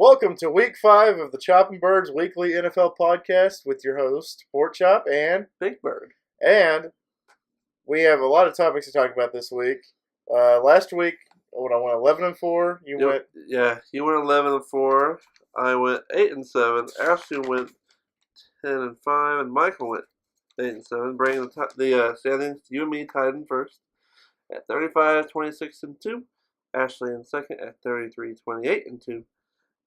Welcome to Week 5 of the Chopping Birds Weekly NFL Podcast with your host, Pork Chop and Big Bird. And we have a lot of topics to talk about this week. Last week, when I went 11-4, you went... Yeah, you went 11-4. I went 8-7. Ashley went 10-5, and Michael went 8-7, bringing the standings. You and me tied in first at 35, 26-2. Ashley in second at 33, 28-2.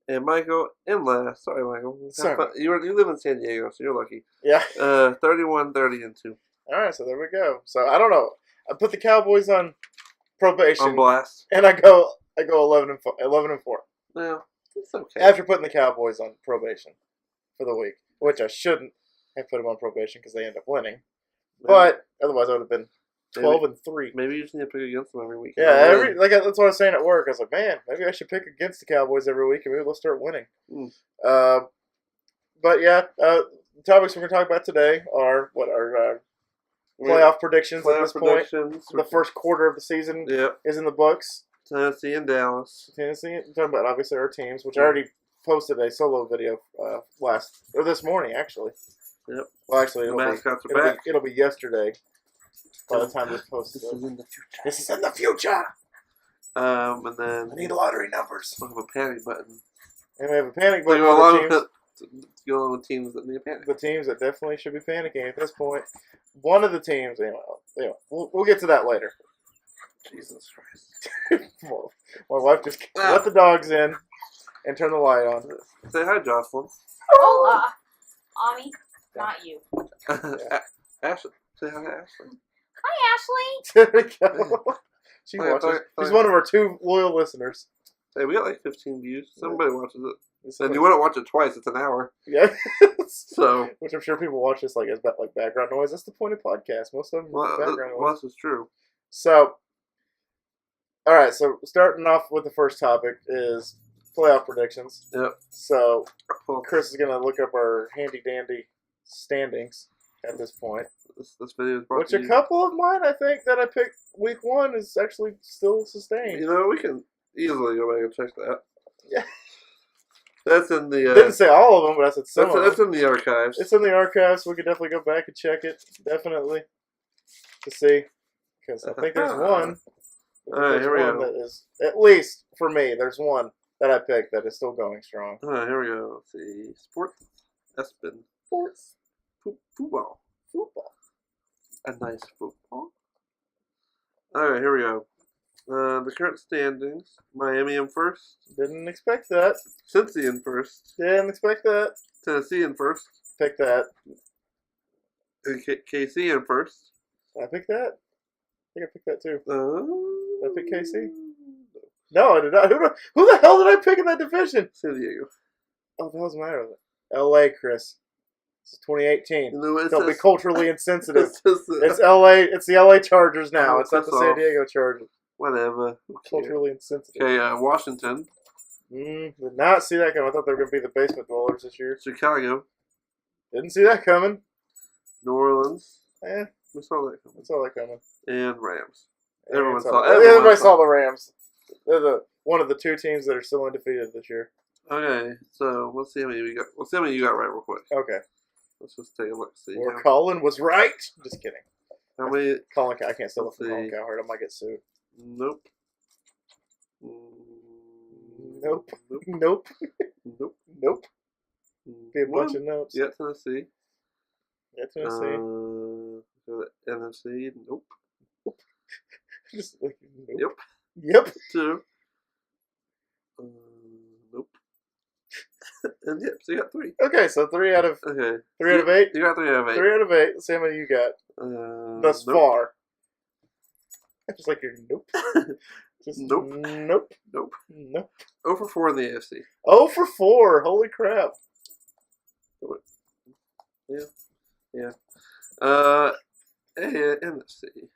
And Michael in last. Sorry, Michael. Sorry. You live in San Diego, so you're lucky. Yeah. 31, 30-2. All right, so there we go. So I don't know. I put the Cowboys on probation. On blast. And I go 11-4. Yeah, it's okay. After putting the Cowboys on probation for the week, which I shouldn't have put them on probation because they end up winning. But otherwise, I would have been 12-3. Maybe you just need to pick against them every week. Yeah, that's what I was saying at work. I was like, man, maybe I should pick against the Cowboys every week and maybe they'll start winning. But yeah, the topics we're going to talk about today are what our playoff predictions at this point. The first quarter of the season is in the books. Tennessee and Dallas. Tennessee, I'm talking about obviously our teams, which I already posted a solo video this morning actually. Yep. Well, actually, it'll be yesterday. By the time this posts, this is in the future. This is in the future. And then I need lottery numbers. We have a panic button. And we have a panic button. Go along with teams that need a panic. The teams that definitely should be panicking at this point. One of the teams, anyway, we'll get to that later. Jesus Christ! Well, my wife just let the dogs in and turn the light on. Say hi, Jocelyn. Hola, Ami, not you. Ashley, say hi, Ashley. Hi, Ashley. There we go. She watches. She's one of our 2 loyal listeners. Hey, we got like 15 views. Somebody watches it. And you wouldn't watch it twice. It's an hour. Yeah. So, which I'm sure people watch this as background noise. That's the point of podcasts. Most of them background noise. This is true. So, all right. So starting off with the first topic is playoff predictions. Yep. So Chris is going to look up our handy dandy standings at this point. This video is brought which to a you. couple of mine I think that I picked week 1 is actually still sustained. You know, we can easily go back and check that. Yeah. That's in the... didn't say all of them, but I said some of them. That's in the archives. It's in the archives. We could definitely go back and check it. Definitely. To see. Because I think there's one. Alright, here we go. That is, at least for me, there's one that I picked that is still going strong. Alright, here we go. Let's see. Sports. Espen. Sports. Football. A nice football. Alright, here we go. The current standings. Miami in first. Didn't expect that. Cincy in first. Didn't expect that. Tennessee in first. Picked that. And KC in first. I picked that. I think I picked that too. Did I pick KC? No. No, I did not. Who the hell did I pick in that division? San Diego. Oh, what the hell's the matter with it? LA, Chris. It's 2018. No, Don't be culturally insensitive. It's LA. It's the LA Chargers now. It's not the San off. Diego Chargers. Whatever. Culturally insensitive. Okay, Washington. Did not see that coming. I thought they were going to be the basement dwellers this year. Chicago. Didn't see that coming. New Orleans. We saw that coming. We saw that coming. And Rams. Everybody saw the Rams. They're one of the 2 teams that are still undefeated this year. Okay, so let's see how many we got. Let's see how many you got right real quick. Okay. Let's just take a look. See. Where Colin was right. Just kidding. How many? Colin, I can't steal it from Colin Cowherd. I might get sued. Nope. Nope. Nope. Nope. Nope. Be a bunch of notes. Yeah, Tennessee. Yeah, Tennessee. NFC. Nope. Just like, nope. Yep. 2. Nope. And yep, so you got 3. Okay, so 3 out of 3 out of 8. You got 3 out of 8. 3 out of 8. Let's see how many you got thus far. Just like your nope. Just nope. Nope. Nope. Nope. 0 for 4 in the AFC. 0 for 4. Holy crap. Yeah. NFC.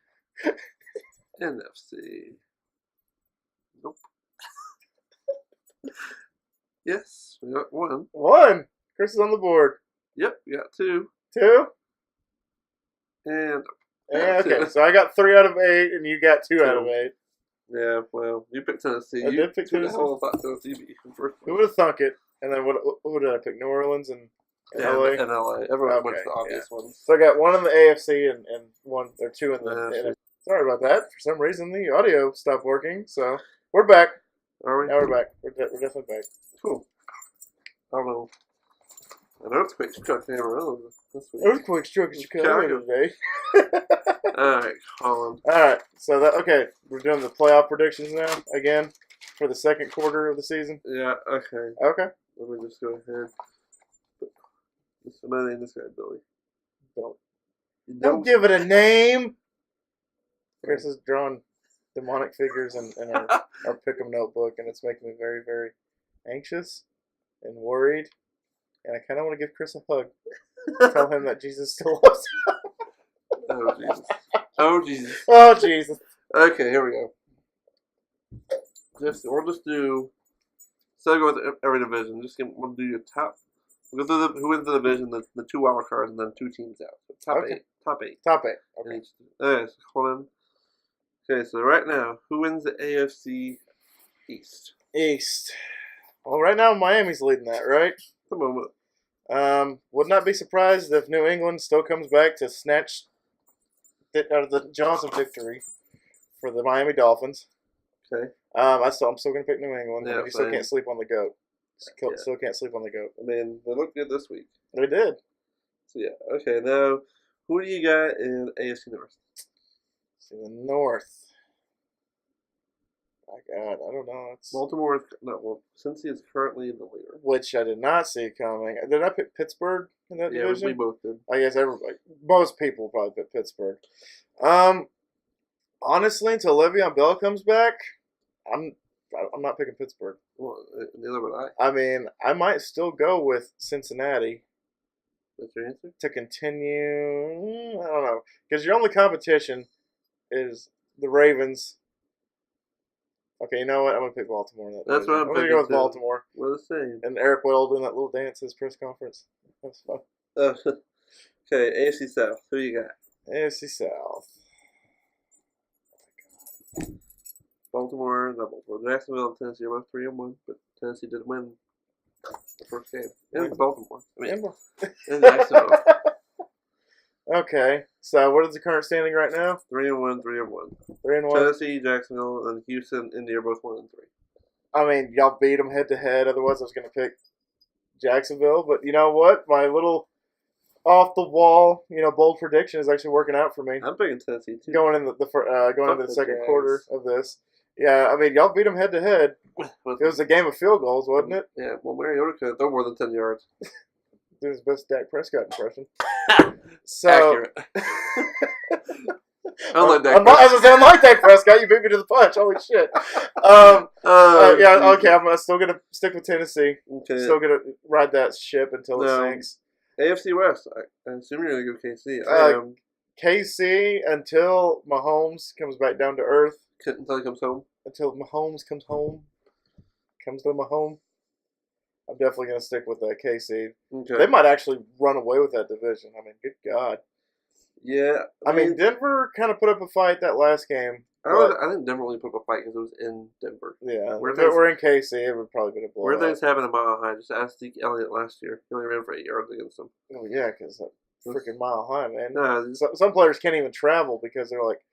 NFC. Nope. Yes, we got 1. 1. Chris is on the board. Yep, we got 2. 2. And okay, so I got 3 out of 8, and you got 2 out of 8. Yeah, well, you picked Tennessee. I did pick Tennessee. Who thought Tennessee beat you first? Who would have thunk it? And then who did I pick? New Orleans and LA? And LA. Everyone went to the obvious ones. So I got one in the AFC and one or two in the NFC. Sorry about that. For some reason, the audio stopped working. So we're back. Are we? Now we're back. We're definitely back. Cool. I don't know. An earthquake struck Amarillo this week. Earthquake struck Chicago today. Alright, Colin. Alright, so we're doing the playoff predictions now, again, for the second quarter of the season. Yeah, okay. Okay. Let me just go ahead. I'm going to name this guy Billy. Don't give it a name! Chris is drawing demonic figures in our Pick'em notebook, and it's making me very, very anxious and worried. And I kind of want to give Chris a hug. Tell him that Jesus still loves him. Oh, Jesus. Oh, Jesus. Oh, Jesus. Okay, here we go. We'll just do... So I'll go with every division. We'll do your top... We'll go through who wins the division, the 2 wild cards, and then 2 teams out. So top 8. Top 8. Top 8. Okay. Okay, so hold on. Okay, so right now, who wins the AFC East? East. Well, right now Miami's leading that, right? At the moment. Would not be surprised if New England still comes back to snatch it out of the jaws of victory for the Miami Dolphins. Okay. I'm still going to pick New England. Yeah, you still can't sleep on the GOAT. Still can't sleep on the GOAT. I mean, they looked good this week. They did. So yeah. Okay, now who do you got in AFC North? In the North. My God, I don't know. Baltimore. Cincy is currently the leader, which I did not see coming. Did I pick Pittsburgh in that division? Yeah, we both did. I guess most people probably pick Pittsburgh. Honestly, until Le'Veon Bell comes back, I'm not picking Pittsburgh. Well, neither would I. I mean, I might still go with Cincinnati. That's your answer? To continue, I don't know, because your only competition is the Ravens. Okay, you know what? I'm going to pick Baltimore. That's what I'm going to go with Baltimore. We're the same. And Eric Weddle doing that little dance at his press conference. That's fun. Okay, AFC South. Who you got? AFC South. Baltimore. Jacksonville and Tennessee are both 3-1, but Tennessee did win the first game. And Baltimore. And Jacksonville. Okay, so what is the current standing right now? 3-1, 3-1. 3-1. Tennessee, Jacksonville, and Houston, Indy are both 1-3. I mean, y'all beat them head to head. Otherwise, I was going to pick Jacksonville. But you know what? My little off the wall, bold prediction is actually working out for me. I'm picking Tennessee too. Going into the second quarter of this. Yeah, I mean, y'all beat them head to head. It was a game of field goals, wasn't it? Yeah. Well, Mariota could throw more than 10 yards. Did his best Dak Prescott impression. So, accurate. Unlike Dak Prescott, you beat me to the punch. Holy shit. Okay, I'm still going to stick with Tennessee. Okay. Still going to ride that ship until it sinks. AFC West, I assume you're going to go KC. KC until Mahomes comes back down to earth. Until he comes home? Until Mahomes comes home. Comes to Mahomes. I'm definitely going to stick with KC. Okay. They might actually run away with that division. I mean, good God. Yeah. I mean, Denver kind of put up a fight that last game. I think Denver only put up a fight because it was in Denver. Yeah. If it were in KC, it would probably been a blowout. Where things happened in Mile High. Just ask Zeke Elliott last year. He only ran for 8 yards against them. Oh, yeah, because freaking Mile High, man. No, some players can't even travel because they're like,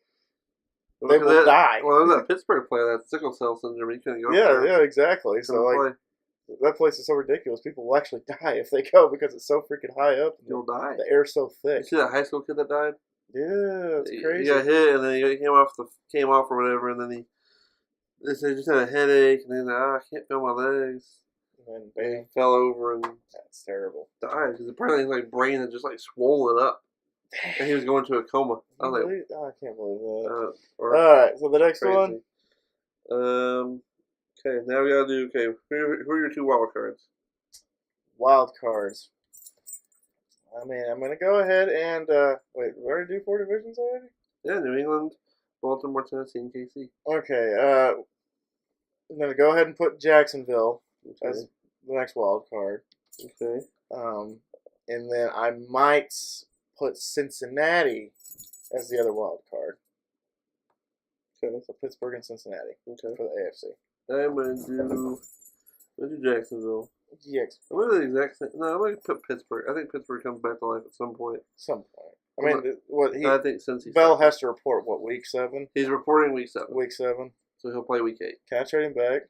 they will die. Well, there's that Pittsburgh player, that sickle cell syndrome. He couldn't go Yeah, exactly. So, like, that place is so ridiculous. People will actually die if they go because it's so freaking high up. You'll die. The air's so thick. You see that high school kid that died? Yeah, it's crazy. He got hit and then he came off or whatever, and then they said he just had a headache, and he's like, I can't feel my legs. And he fell over and that's terrible. Died because apparently his brain had just swollen up. And he was going to a coma. I was like, I can't believe that. Alright, so the next one. Okay, now we gotta do. Okay, who are your 2 wild cards? Wild cards. I mean, I'm gonna go ahead and wait. We already do 4 divisions already? Yeah, New England, Baltimore, Tennessee, and KC. Okay. I'm gonna go ahead and put Jacksonville as the next wild card. Okay. And then I might put Cincinnati as the other wild card. Okay. So Pittsburgh and Cincinnati Okay. for the AFC. I'm gonna do Jacksonville. Yes, I'm gonna do the exact same. No, I'm gonna put Pittsburgh. I think Pittsburgh comes back to life at some point. some point. I mean, what I think since he's Bell has to report what week 7? he's reporting week 7, Week 7. so he'll play week 8. Can I trade him back?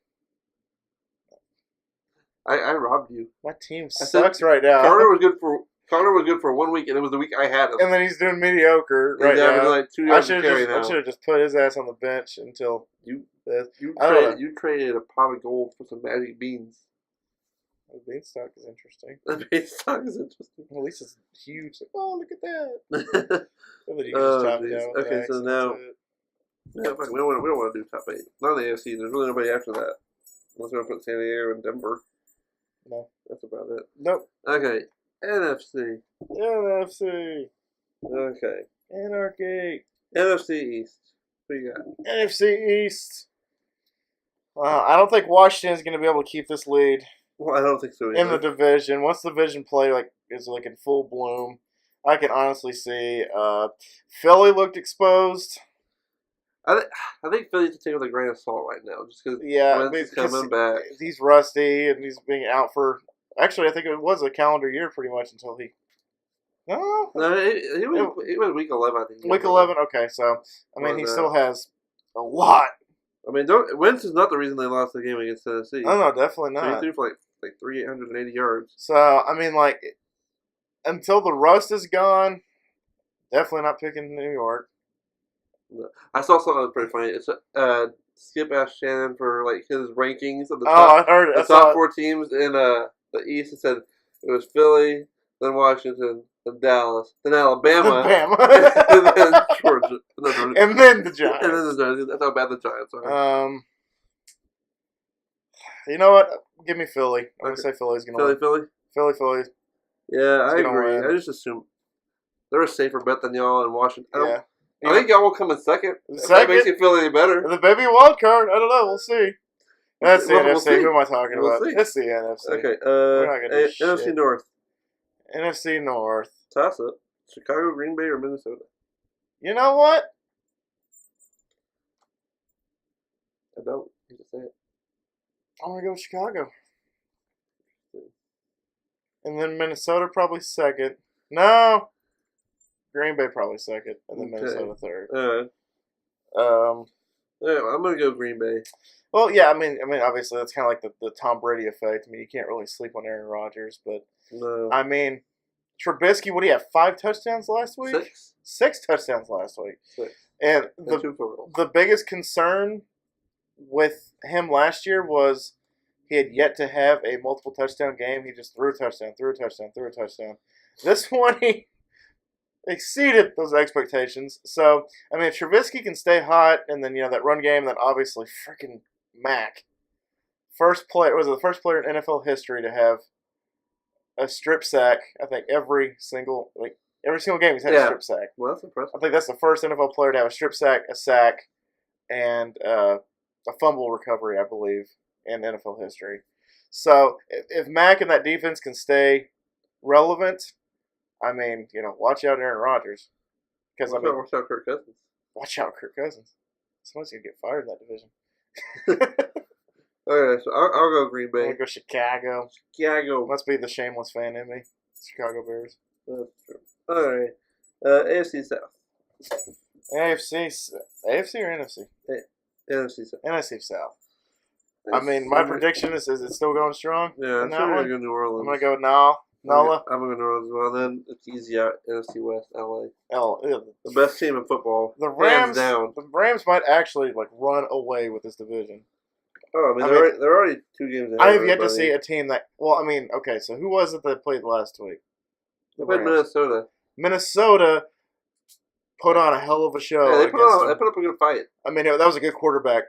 I robbed you. My team I sucks said right now. Connor was good for 1 week, and it was the week I had him. And then he's doing mediocre right He's averaging now. like 2 I yards should a carry have now. just put his ass on the bench until You this. you I don't know. traded a pot of gold for some magic beans. The beanstalk is interesting. The beanstalk is interesting. At least it's huge. Like, oh, look at that. And then you can Oh, just chop it jeez. down with Okay, an so axe, now- that's it. Yeah, fuck, we don't want to do top 8. Not in the AFC. There's really nobody after that. Unless we're gonna put San Diego and Denver. No. That's about it. Nope. Okay, NFC. NFC. Okay, Anarchy. NFC East. What you got? NFC East. I don't think Washington's going to be able to keep this lead Well, I don't think so either. in the division. Once the division play is in full bloom, I can honestly see Philly looked exposed. I think Philly's to take with a grain of salt right now, just because Yeah, Wentz is coming back. He's rusty and he's being out for. Actually, I think it was a calendar year pretty much until he. No, No, he was week 11, I think. week 11. Okay, so I mean, he Was, still has a lot. I mean, Wentz is not the reason they lost the game against Tennessee. Oh no, definitely So he not. threw for like 380 yards. So I mean, until the rust is gone, definitely not picking New York. I saw something that was pretty funny. It's Skip asked Shannon for like his rankings of the Oh, top, I heard it. the I saw top it. 4 teams in the East. It said it was Philly, then Washington, then Dallas, then Alabama, and then Georgia, and then the Giants. and then the Giants. That's how bad the Giants are. You know what? Give me Philly. I'm gonna Okay. say Philly's gonna win. Philly. Philly. Yeah, I gonna agree. win. I just assume they're a safer bet than y'all in Washington. Yeah. I think y'all will come in second. If that Second? makes you feel any better. The baby wild card. I don't know. We'll see. That's the We'll NFC. see. Who am I talking We'll about? see. It's the NFC. Okay. We're not gonna do NFC shit. North. NFC North. Toss up. Chicago, Green Bay, or Minnesota? You know what? I don't. You just say it. I'm gonna go with Chicago. And then Minnesota probably second. No. Green Bay probably second, and then Okay. Minnesota third. Yeah, I'm gonna go Green Bay. Well, yeah, I mean, obviously that's kind of like the Tom Brady effect. I mean, you can't really sleep on Aaron Rodgers, but No. I mean, Trubisky, what do you have? 5 touchdowns last week? 6. 6 touchdowns last week. 6. And And the 2 for the biggest concern with him last year was he had yet to have a multiple touchdown game. He just threw a touchdown. This one, he exceeded those expectations. So, I mean, if Trubisky can stay hot, and then, that run game, then obviously freaking Mac. Was the first player in NFL history to have a strip sack, I think, every single game he's had a strip sack. Well, that's impressive. I think that's the first NFL player to have a strip sack, a sack, and a fumble recovery, I believe, in NFL history. So if Mac and that defense can stay relevant, I mean, watch out Aaron Rodgers. Because, Watch out Kirk Cousins. watch out Kirk Cousins. Someone's going to get fired in that division. Okay, so I'll go Green I'm going Bay. to go Chicago. Chicago. Must be the shameless fan in me. Chicago Bears. That's true. Alright. AFC South. AFC or NFC? NFC South. NFC South. I mean, my prediction is it still going strong? Yeah, I'm in that sure one? we're going to go New Orleans. I'm going to go Nala. I'm going to go New Orleans as well. Then it's easy out. NFC West, LA. The The best team in football. Rams. Hands down. The Rams might actually run away with this division. Oh, I mean, they're already 2 games ahead. I have yet to see a team that. Well, I mean, okay, so who was it that played last week? They played Rams. Minnesota. Minnesota put on a hell of a show. Yeah, they against put them. up a good fight. I mean, that was a good quarterback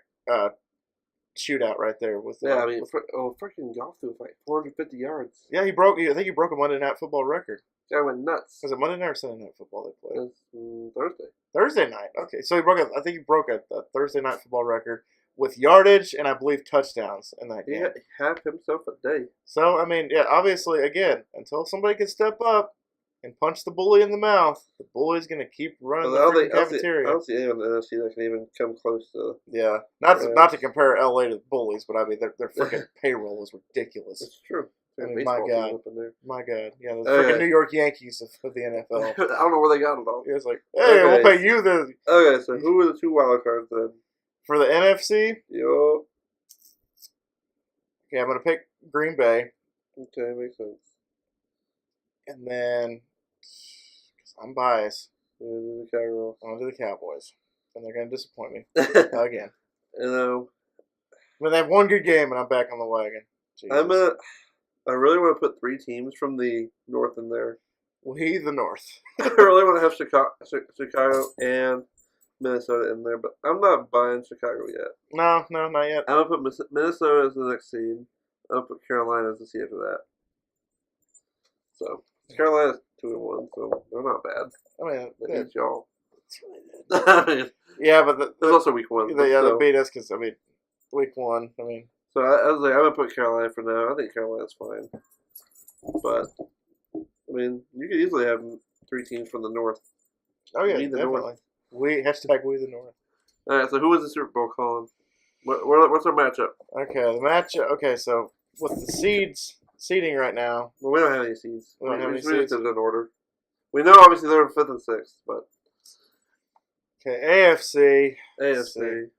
shootout right there. Yeah, I mean, freaking Goff threw like 450 yards. Yeah, I think he broke a Monday Night Football record. Guy went nuts. Was it Monday Night or Sunday Night Football they played? It was Thursday. Thursday night. Okay, so I think he broke a Thursday Night Football record with yardage and I believe touchdowns in that He game. had himself a day. So I mean, yeah, obviously, again, until somebody can step up, and punch the bully in the mouth, the bully's gonna keep running the freaking cafeteria. I don't see anyone in the NFC that can even come close to. Yeah, not to compare LA to the bullies, but I mean their freaking payroll is ridiculous. It's true. I mean, my God, yeah, the freaking New York Yankees of the NFL. I don't know where they got it all. It's like, hey, we'll pay you the. Okay, so who are the 2 wild cards then? For the NFC? Yo. Okay, I'm gonna pick Green Bay. Okay, makes sense. And then, cause I'm biased, And the I'm gonna do the Cowboys, and they're gonna disappoint me Cowgirls. again. I But they have one good game, and I'm back on the wagon. Jesus. I really want to put 3 teams from the North in there. We the North. I really want to have Chicago and Minnesota in there, but I'm not buying Chicago yet. No, not yet. I'm gonna put Minnesota as the next seed. I'm gonna put Carolina as the seed after that. So Carolina's 2-1, so they're not bad. I mean, They beat y'all. yeah, but there's also week 1. They beat us because week 1. I mean, so I was like, I'm gonna put Carolina for now. I think Carolina's fine, but I mean, you could easily have 3 teams from the North. Oh yeah, We the definitely. North. We the North. All right, so who was the Super Bowl calling? What's our matchup? Okay, the matchup. Okay, so with the seeding right now. Well, we don't have any seeds. We don't have any just seeds. did it in order. We know obviously they're 5th and 6th, but Okay, AFC. AFC.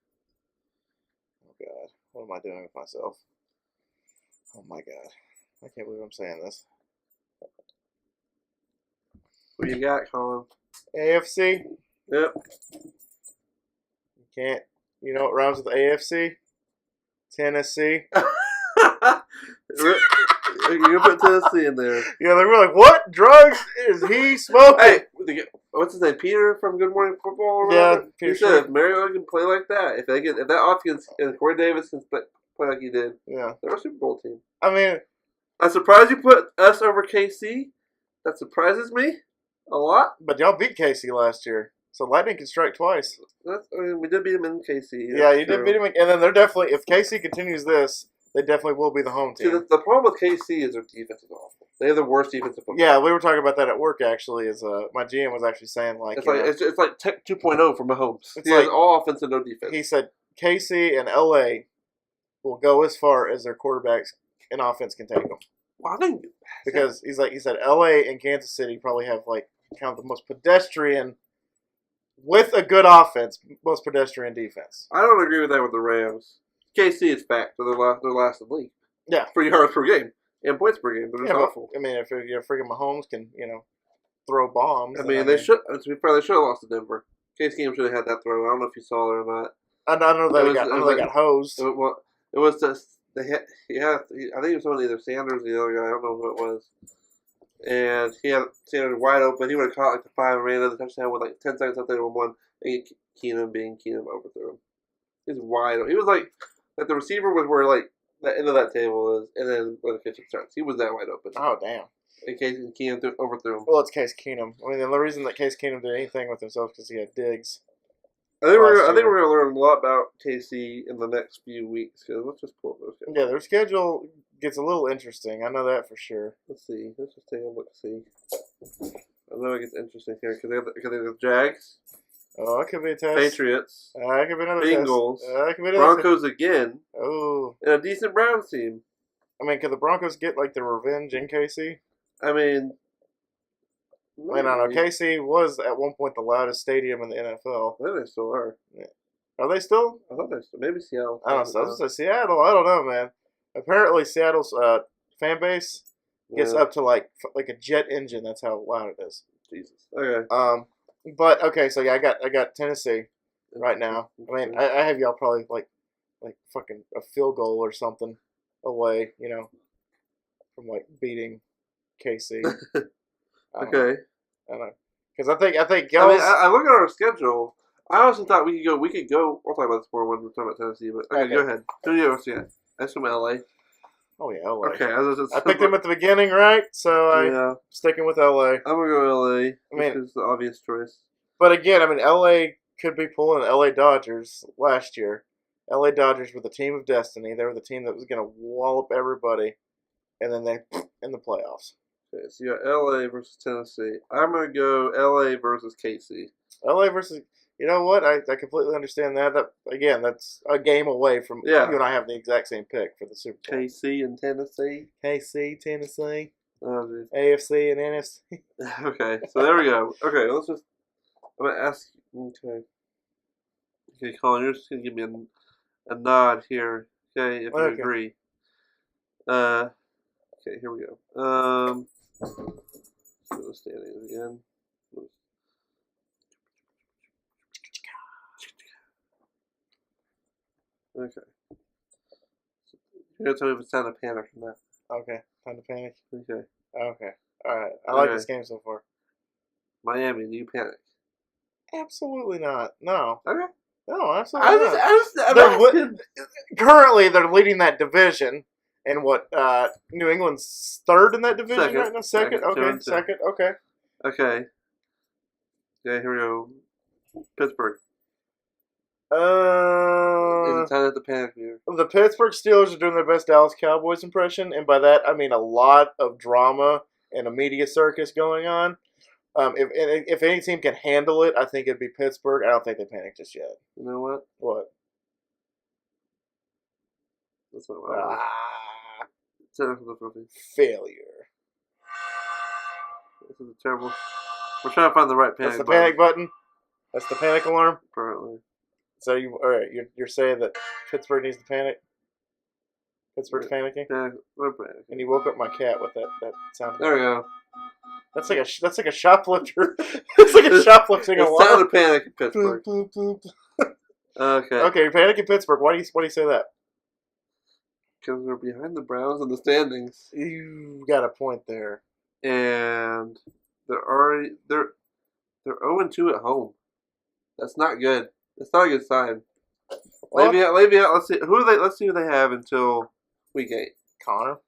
Oh God, what am I doing with myself? Oh my God, I can't believe I'm saying this. Who you got, Colin? AFC. Yep. You can't. You know what rhymes with AFC? Tennessee. You're gonna put Tennessee in there. Yeah, they were like, "What drugs is he smoking?" Hey, what's his name? Peter from Good Morning Football. Or whatever? Peter. He said if Mariota can play like that, if that offense and Corey Davis can play like he did, they're a Super Bowl team. I mean, I'm surprised you put us over KC. That surprises me a lot. But y'all beat KC last year, so lightning can strike twice. We did beat them in KC. Yeah, you did beat them, and then they're definitely. If KC continues this, they definitely will be the home team. See, the problem with KC is their defense is awful. They have the worst defensive football. Yeah, we were talking about that at work actually. My GM was actually saying it's like Tech 2.0 for Mahomes. It's he has all offense and no defense. He said KC and LA will go as far as their quarterbacks and offense can take them. Well, I think because he said LA and Kansas City probably have kind of the most pedestrian, with a good offense, most pedestrian defense. I don't agree with that with the Rams. KC is back. They're last in the league. Yeah, for yards per game and points per game. They're just awful. I mean, if freaking Mahomes can throw bombs. I mean, they should. To be fair, they should have lost to Denver. Case Keenum should have had that throw. I don't know if you saw it or not. I know they got hosed. It was just I think it was one of either Sanders or the other guy. I don't know who it was. And he had Sanders wide open. He would have caught the 5 and ran another touchdown with 10 seconds left. They won 1. And Keenum overthrew him. He was wide open. He was like the receiver was where the end of that table is, and then where the pitcher starts. He was that wide open. Oh damn! In case Keenum overthrew him. Well, it's Case Keenum. I mean, the reason that Case Keenum did anything with himself is because he had Diggs. I think we're going to learn a lot about KC in the next few weeks. Cause let's just pull up their schedule. Yeah, their schedule gets a little interesting. I know that for sure. Let's see. Let's just take a look. See. I know it gets interesting here because they have the Jags. Oh, that could be a test. Patriots. That could be another Bengals. test. That could be another Broncos again. Oh. And a decent Browns team. I mean, could the Broncos get the revenge in KC? I mean, I don't know. KC was at one point the loudest stadium in the NFL. I think they still are. Yeah. Are they still? I thought they still. Maybe Seattle. I don't know. I was going to say Seattle. I don't know, man. Apparently, Seattle's fan base gets up to like a jet engine. That's how loud it is. Jesus. Okay. But okay, so yeah, I got Tennessee right now. I mean, I have y'all probably like fucking a field goal or something away, from beating KC. Okay. I don't know, because I think y'all. I look at our schedule. I honestly thought we could go. We'll talk about this more when we're talking about Tennessee. But okay, go ahead. Who do you see? I assume LA. Oh yeah, LA. Okay, I picked them at the beginning, right? So I'm sticking with LA. I'm gonna go LA. I mean, it's the obvious choice. But again, I mean, LA could be pulling LA Dodgers last year. LA Dodgers were the team of destiny. They were the team that was gonna wallop everybody, and then they in the playoffs. Okay, so you got LA versus Tennessee. I'm gonna go LA versus KC. LA versus. You know what? I completely understand that. That again, that's a game away from you and I have the exact same pick for the Super Bowl. KC and Tennessee. KC, Tennessee, Oh, dude. AFC and NFC. Okay, so there we go. Okay, let's just. I'm gonna ask. Okay. Okay, Colin, you're just gonna give me a nod here. Okay, if you agree. Okay, here we go. Go to the standings again. Okay. You're gonna tell me if it's time to panic or not. Okay, time to panic. Okay. Okay, all right. I like this game so far. Miami, do you panic? Absolutely not. No. Okay. No, absolutely not. Currently, they're leading that division. And what? New England's third in that division right now. Second. Okay. Second. Okay. Okay. Yeah. Here we go. Pittsburgh. Is it time at the panic meter? The Pittsburgh Steelers are doing their best Dallas Cowboys impression, and by that I mean a lot of drama and a media circus going on. If any team can handle it, I think it'd be Pittsburgh. I don't think they panic just yet. You know what? What? That's not what I want. Failure. This is a terrible. We're trying to find the right panic. That's the panic button. That's the panic alarm. Apparently. So you're saying that Pittsburgh needs to panic? Pittsburgh's panicking. Yeah, we're panicking. And you woke up my cat with that sound. There we go. That's like a shoplifter. It's like a shoplifting alarm. It's time to panic in Pittsburgh. Boop, boop, boop. Okay. Okay, you're panicking Pittsburgh. Why do you say that? Because we're behind the Browns in the standings. You got a point there. And they're 0-2 at home. That's not good. That's not a good sign. Well, Le'Veon. Let's see who they. Let's see who they have until week 8. Connor.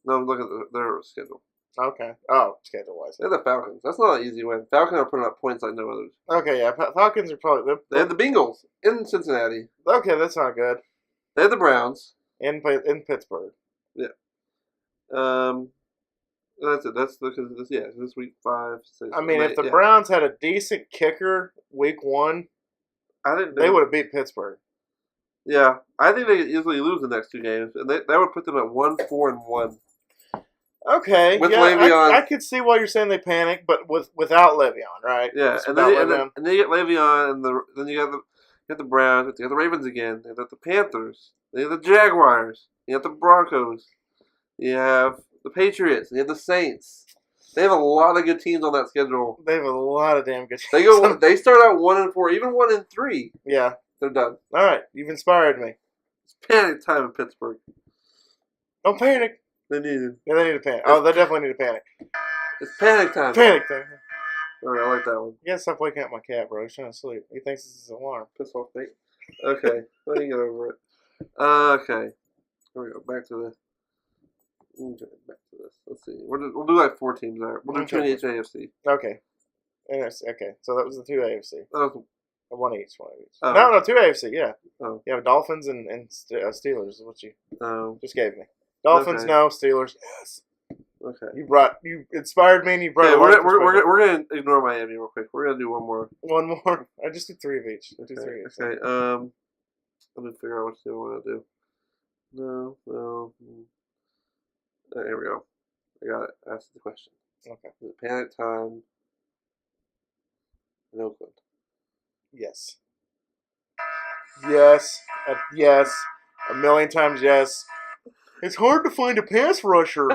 No, look at their schedule. Okay. Oh, schedule wise. They're the Falcons. That's not an easy win. Falcons are putting up points like no others. Okay, yeah. Falcons are probably. They have the Bengals in Cincinnati. Okay, that's not good. They have the Browns in Pittsburgh. Yeah. That's it. That's because this week 5, 6. I mean, if the Browns had a decent kicker week 1, they would have beat Pittsburgh. Yeah, I think they could easily lose the next 2 games, and that would put them at 1-4-1. Okay, with Le'Veon, I could see why you're saying they panic, but without Le'Veon, right? Yeah, and then you get Le'Veon, and then you got the Browns, you got the Ravens again, you got the Panthers, you have the Jaguars, you have the Broncos, you have the Patriots, you have the Saints. They have a lot of good teams on that schedule. They have a lot of damn good teams. They start out 1-4, even 1-3. Yeah, they're done. All right, you've inspired me. It's panic time in Pittsburgh. Don't panic. They need it. Yeah, they need to panic. Oh, they definitely need to panic. It's panic time. Panic time. All right, I like that one. You gotta stop waking up my cat, bro. He's trying to sleep. He thinks this is an alarm. Piss off, mate. Okay, let me get over it. Okay, here we go. Back to this. Let's see. We'll do like 4 teams there. We'll do 2 in each AFC. Okay. Okay. So that was the 2 AFC. That was one each. Oh. No, 2 AFC. Yeah. Oh. You have Dolphins and Steelers. Is what you just gave me. Dolphins, okay. No. Steelers, yes. Okay. You inspired me, and you brought. Okay, we're gonna ignore Miami real quick. We're gonna do one more. One more. I just did 3 of each. Okay. Do 3 each. Okay. Let me figure out what I want to do. No. Here we go. I got it. Ask the question. Okay. Is it panic time in Oakland? Yes. Yes. Yes. A million times yes. It's hard to find a pass rusher.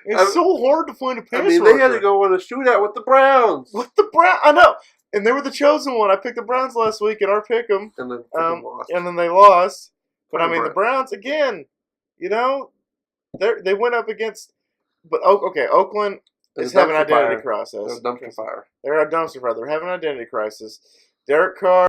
It's so hard to find a pass rusher. They had to go on a shootout with the Browns. With the Browns? I know. And they were the chosen one. I picked the Browns last week in our pick'em. And then lost. And then they lost. But I mean, the Browns, again, they went up against. But Oakland is having an identity crisis. They're a dumpster fire. They're a dumpster fire. They're having an identity crisis. Derek Carr.